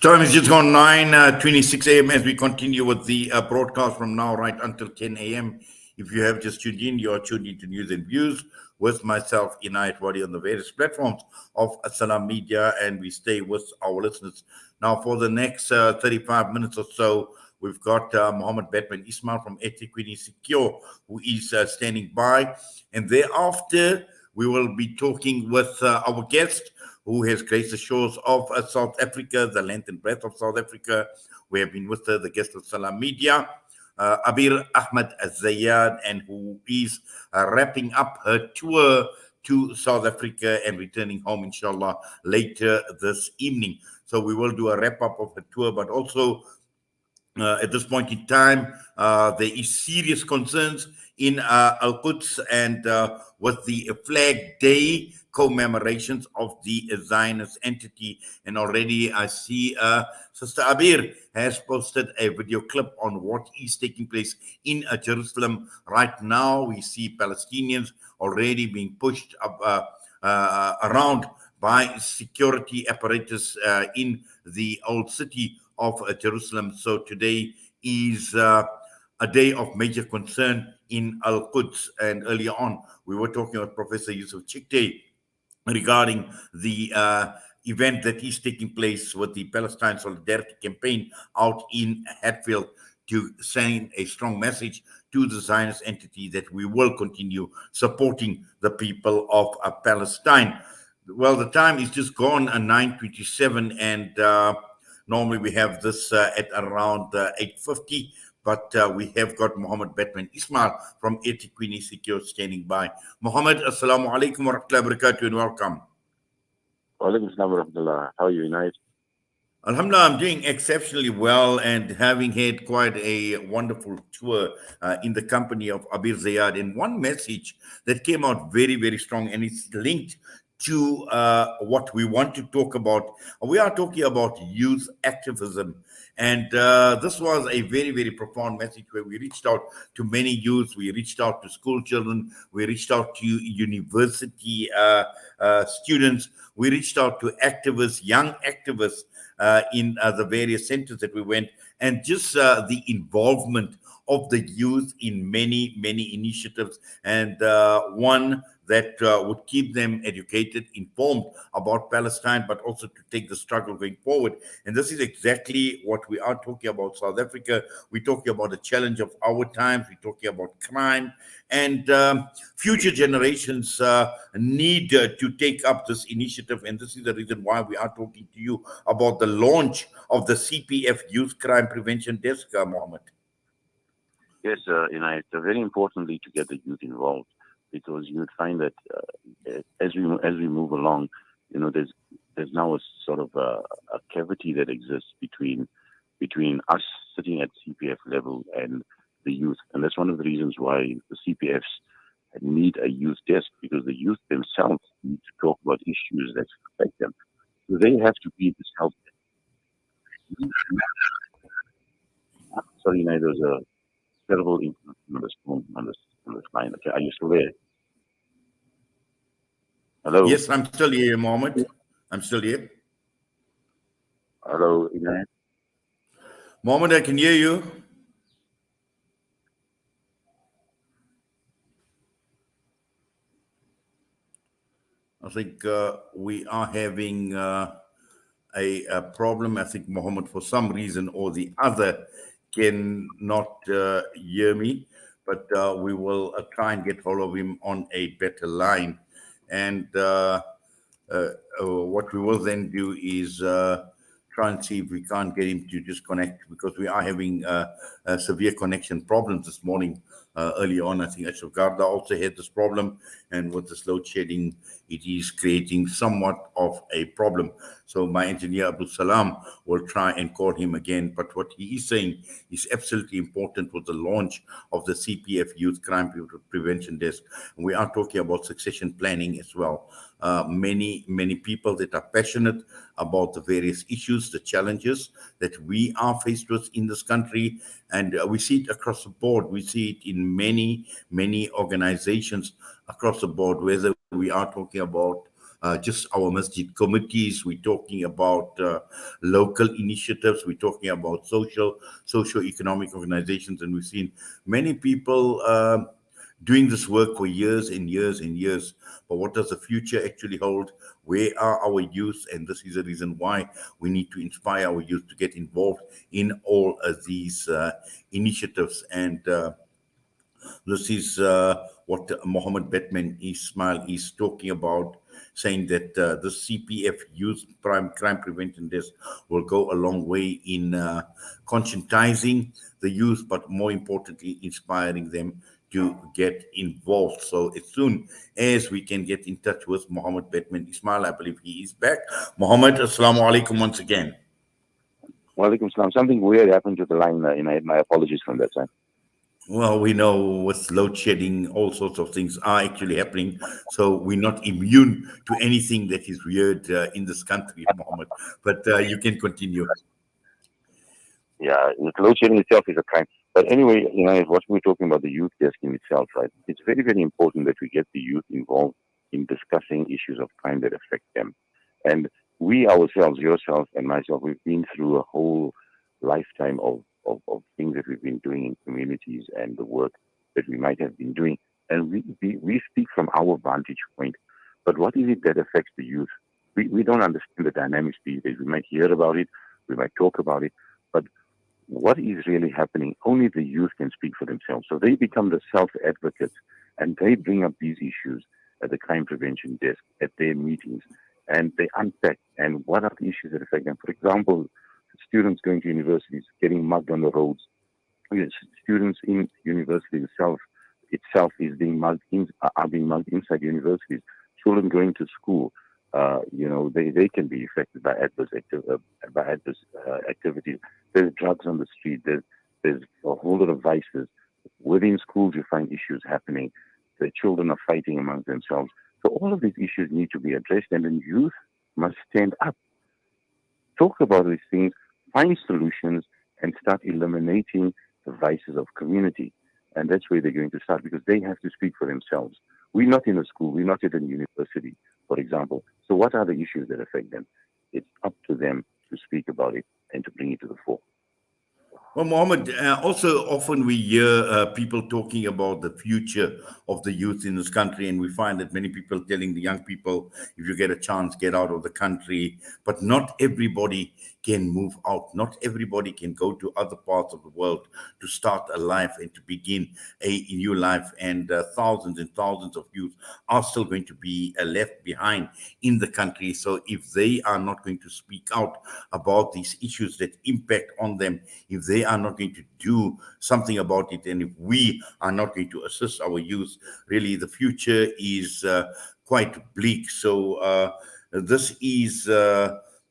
Time is just gone 9:26 a.m. as we continue with the broadcast from now right until 10 a.m. If you have just tuned in, you are tuned into News and Views with myself, Inayat Wadi, on the various platforms of Salam Media, and we stay with our listeners. Now, for the next 35 minutes or so, we've got Mohammed Batman Ismail from eThekwini Secure, who is standing by. And thereafter, we will be talking with our guest, who has graced the shores of South Africa, the length and breadth of South Africa. We have been with the guest of Salam Media, Abir Ahmed Zayad, and who is wrapping up her tour to South Africa and returning home, inshallah, later this evening. So we will do a wrap-up of her tour, but also at this point in time, there is serious concerns in Al-Quds and with the Flag Day commemorations of the Zionist entity. And already I see Sister Abir has posted a video clip on what is taking place in Jerusalem right now. We see Palestinians already being pushed up, around by security apparatus in the old city of Jerusalem. So today is a day of major concern in Al-Quds. And earlier on, we were talking with Professor Yusuf Chikte regarding the event that is taking place with the Palestine Solidarity Campaign out in Hatfield, to send a strong message to the Zionist entity that we will continue supporting the people of Palestine. Well, the time is just gone at 9:27, and normally we have this at around 8:50, but we have got Mohammed Batman Ismail from eThekwini Secure standing by. Mohammed, assalamu alaikum wa rahmatullahi wa barakatuh, and welcome. Wa alaikum assalam wa rahmatullah. How are you, United? Alhamdulillah, I'm doing exceptionally well and having had quite a wonderful tour in the company of Abir Zayad. And one message that came out very, very strong, and it's linked to what we want to talk about. We are talking about youth activism. And this was a very, very profound message where we reached out to many youths. We reached out to school children. We reached out to university students. We reached out to activists, young activists in the various centers that we went. And just the involvement of the youth in many, many initiatives. And one that would keep them educated, informed about Palestine, but also to take the struggle going forward. And this is exactly what we are talking about South Africa. We're talking about the challenge of our times. We're talking about crime. And future generations need to take up this initiative. And this is the reason why we are talking to you about the launch of the CPF Youth Crime Prevention Desk, Mohammed. Yes, it's very importantly to get the youth involved, because you would find that as we move along, there's now a sort of a cavity that exists between us sitting at CPF level and the youth, and that's one of the reasons why the CPFs need a youth desk, because the youth themselves need to talk about issues that affect them. So they have to be this help. Sorry, there's a terrible influence on this phone, on this line. Okay, are you still there? Hello? Yes, I'm still here, Mohammed. I'm still here. Hello, Inayat? Mohammed, I can hear you. I think we are having a problem. I think Mohammed, for some reason or the other, cannot hear me, but we will try and get hold of him on a better line. And what we will then do is try and see if we can't get him to disconnect, because we are having severe connection problems this morning. Early on, I think Ashraf Garda also had this problem, and with the load shedding, it is creating somewhat of a problem. So my engineer Abdul Salam will try and call him again. But what he is saying is absolutely important with the launch of the CPF Youth Crime Prevention Desk. And we are talking about succession planning as well. Many people that are passionate about the various issues, the challenges that we are faced with in this country. And we see it across the board. We see it in many organizations across the board, whether we are talking about just our masjid committees. We're talking about local initiatives. We're talking about socio-economic organizations, and we've seen many people doing this work for years and years and years. But what does the future actually hold? Where are our youth? And this is the reason why we need to inspire our youth to get involved in all of these initiatives. And this is what Mohammed Batman Ismail is talking about, saying that the CPF Youth Crime Prevention Desk will go a long way in conscientizing the youth, but more importantly, inspiring them to get involved. So as soon as we can get in touch with Mohammed Batman Ismail, I believe he is back. Mohammed, assalamu alaikum once again. Walaikum salam. Something weird happened to the line. My apologies from that side. Well, we know with load shedding, all sorts of things are actually happening. So we're not immune to anything that is weird in this country, Mohammed. But you can continue. Yeah, the load shedding itself is a crime. But anyway, what we're talking about the youth desk in itself, right? It's very, very important that we get the youth involved in discussing issues of crime that affect them. And we ourselves, yourself and myself, we've been through a whole lifetime of things that we've been doing in communities and the work that we might have been doing. And we speak from our vantage point. But what is it that affects the youth? We don't understand the dynamics these days. We might hear about it, we might talk about it, but what is really happening, only the youth can speak for themselves. So they become the self-advocates, and they bring up these issues at the crime prevention desk, at their meetings, and they unpack, and what are the issues that affect them. For example, students going to universities, getting mugged on the roads. Students in universities itself is being mugged are being mugged inside universities. Children going to school, they can be affected by adverse activities. There's drugs on the street. There's a whole lot of vices. Within schools, you find issues happening. The children are fighting among themselves. So all of these issues need to be addressed, and then youth must stand up, talk about these things, find solutions, and start eliminating the vices of community. And that's where they're going to start, because they have to speak for themselves. We're not in a school. We're not at a university, for example. So what are the issues that affect them? It's up to them to speak about it and to bring it to the fore. Well, Mohammed, also often we hear people talking about the future of the youth in this country, and we find that many people telling the young people, if you get a chance, get out of the country. But not everybody can move out. Not everybody can go to other parts of the world to start a life and to begin a new life. And thousands of youth are still going to be left behind in the country. So if they are not going to speak out about these issues that impact on them, if they are not going to do something about it, and if we are not going to assist our youth, really the future is quite bleak. So this is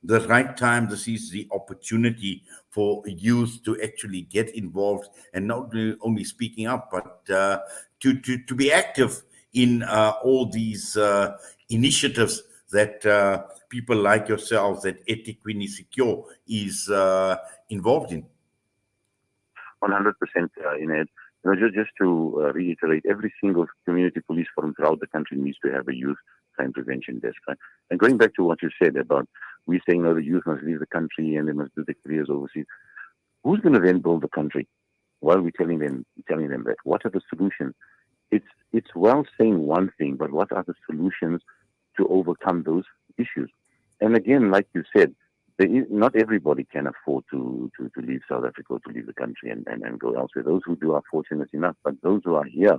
the right time. This is the opportunity for youth to actually get involved, and not only speaking up, but to be active in all these initiatives that people like yourselves, that eThekwini Secure is involved in. 100% in it. Just to reiterate, every single community police forum throughout the country needs to have a youth crime prevention desk. Right? And going back to what you said about we saying, the youth must leave the country and they must do their careers overseas. Who's going to then build the country? While we're telling them that, what are the solutions? It's well saying one thing, but what are the solutions to overcome those issues? And again, like you said, not everybody can afford to leave South Africa, to leave the country and go elsewhere. Those who do are fortunate enough, but those who are here,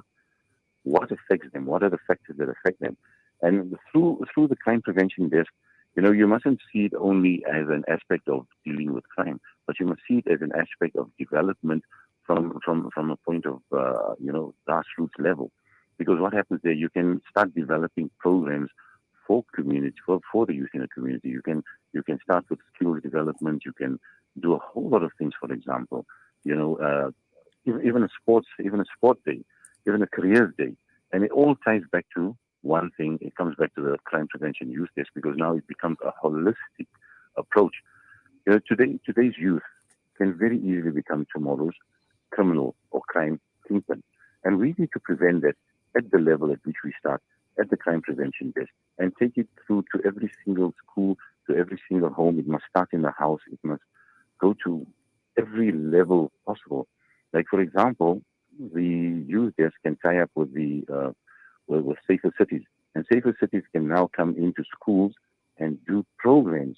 what affects them? What are the factors that affect them? And through the crime prevention desk, you mustn't see it only as an aspect of dealing with crime, but you must see it as an aspect of development from a point of grassroots level. Because what happens there, you can start developing programs for community, for the youth in a community. You can start with skill development. You can do a whole lot of things. For example, even a sport day, even a careers day, and it all ties back to one thing. It comes back to the crime prevention youth desk, because now it becomes a holistic approach. Today's youth can very easily become tomorrow's criminal or crime kingpin, and we need to prevent that at the level at which we start, at the crime prevention desk and take it through to every single school, to every single home. It must start in the house. It must go to every level possible. Like, for example, the youth desk can tie up with the with Safer Cities, and Safer Cities can now come into schools and do programs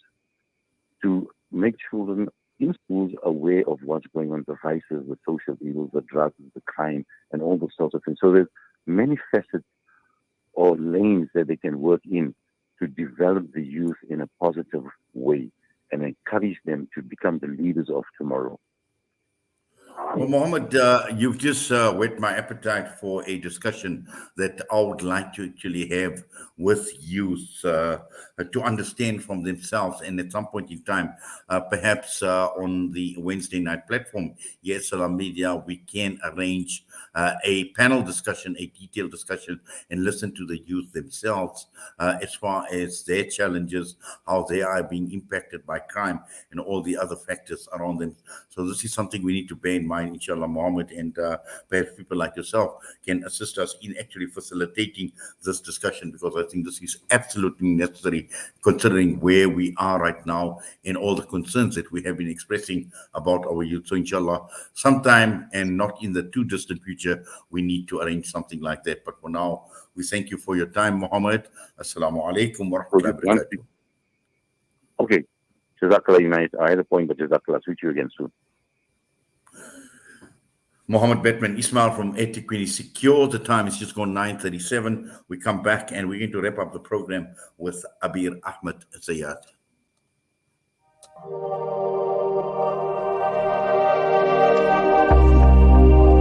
to make children in schools aware of what's going on, the vices, the social evils, the drugs, the crime, and all those sorts of things. So there's many facets or lanes that they can work in to develop the youth in a positive way and encourage them to become the leaders of tomorrow. Well, Mohammed, you've just whet my appetite for a discussion that I would like to actually have with youth to understand from themselves. And at some point in time, perhaps on the Wednesday night platform, yes, Salam Media, we can arrange a panel discussion, a detailed discussion, and listen to the youth themselves as far as their challenges, how they are being impacted by crime, and all the other factors around them. So this is something we need to bear in mind, inshallah, Mohammed, and perhaps people like yourself can assist us in actually facilitating this discussion, because I think this is absolutely necessary considering where we are right now and all the concerns that we have been expressing about our youth. So inshallah, sometime and not in the too distant future, we need to arrange something like that. But for now, we thank you for your time, Mohammed. Assalamu alaikum wa rahmatullahi wa barakatuh. Okay. Jazakallah, Unite. I had a point, but Jazakallah. Switch you again soon. Mohammed Batman Ismail from eThekwini Secure. The time is just gone 9:37. We come back and we're going to wrap up the program with Abir Ahmed Zayat.